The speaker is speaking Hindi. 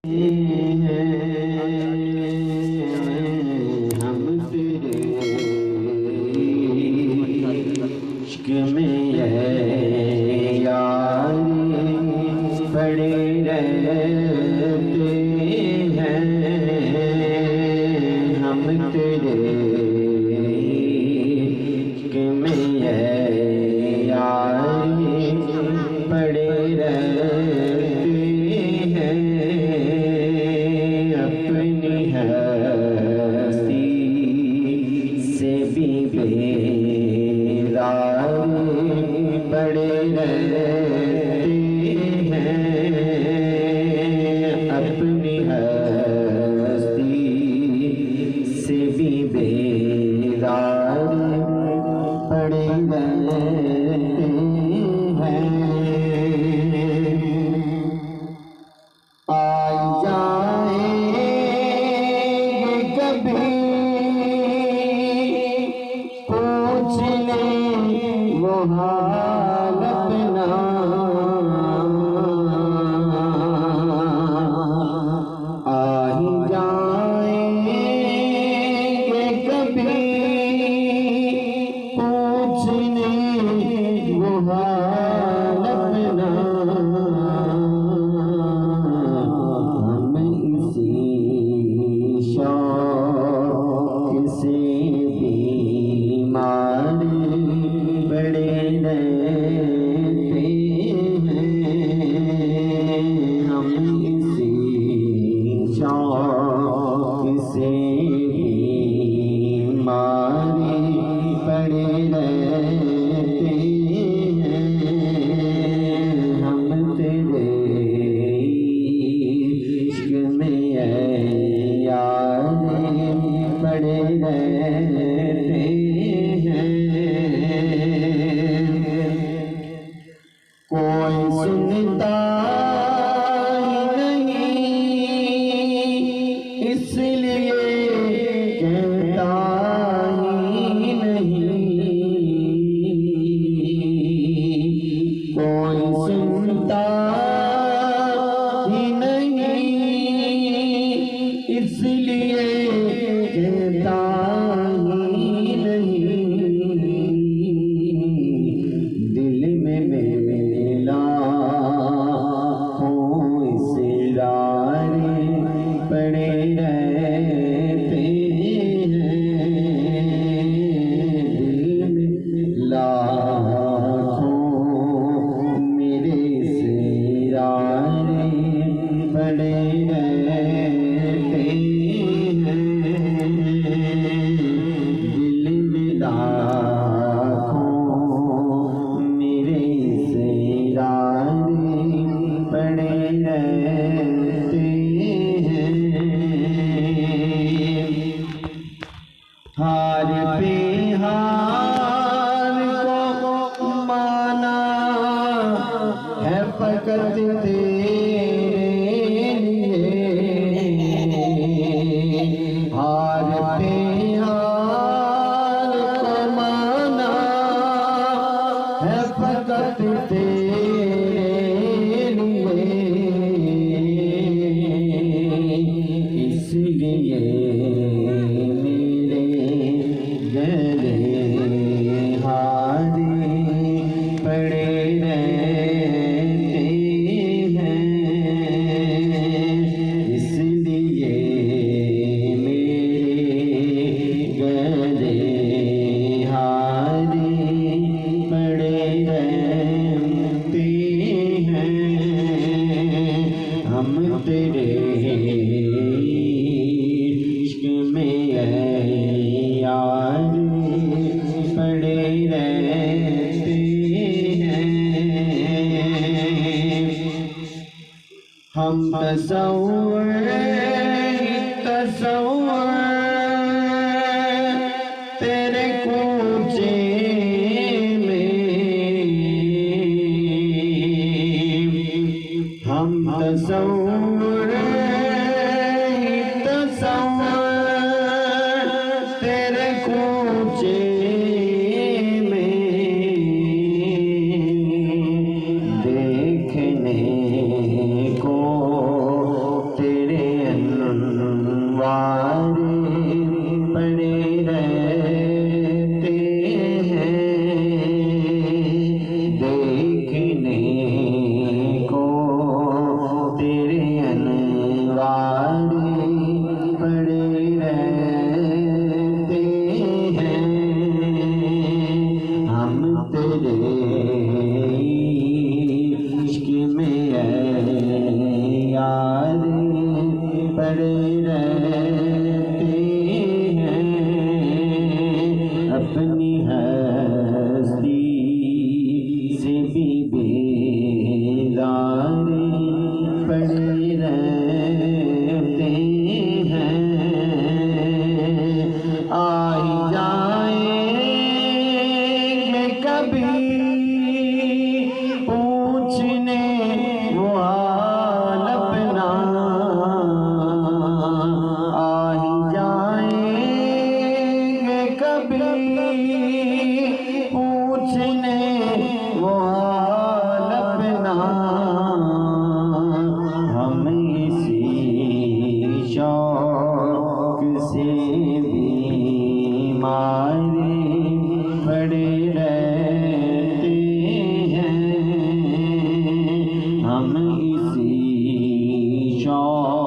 हम तेरे इश्क में यार पड़े रहते हैं। हम तेरे इश्क में यार पड़े रहते हैं। अपनी हस्ती से भी बेदार पड़े रहते हैं। अपनी हस्ती से भी बेदार पड़े रहते हैं। आ जाएंगे कभी पूछने वो हाल अपना। आ ही जाएंगे कभी पूछने वो हाल अपना। हम इसी शौक से बीमार पड़े रहते हैं। हम इसी शौक से बीमार पड़े रहते हैं। हम तेरे इश्क में यार पड़े रहते हैं। कोई सुनता ही नहीं इसलिए कहता ही नहीं। कोई सुनता ही नहीं इसलिए कहता ही नहीं। दिल में मेला इसरार पड़े रहते हैं। दिल में लाखों मेरे इसरार पड़े रहते हैं। दिल में लाखों मेरे इसरार पड़े रहते हैं। हार पे हार को माना है फकत तेरे लिए। हार पे हार को माना है फकत तेरे लिए। इसलिए मेरे गले हार पड़े रहते हैं। इसलिए मेरे गले हार पड़े रहते हैं। हम तेरे इश्क में यार पड़े रहते हैं। हम तसव्वुर तेरे कूचे में। हम तसव्वुर तेरे कूचे में देखने को पड़े रहते हैं, अपनी हस्ती से भी बेदार पड़े रहते हैं। आई जाएंगे कभी पूछने वो हाल अपना, आई जाएंगे कभी पूछने वो हाल अपना। हम इसी शौक से बीमारी पड़े रहते हैं, हम इसी शौक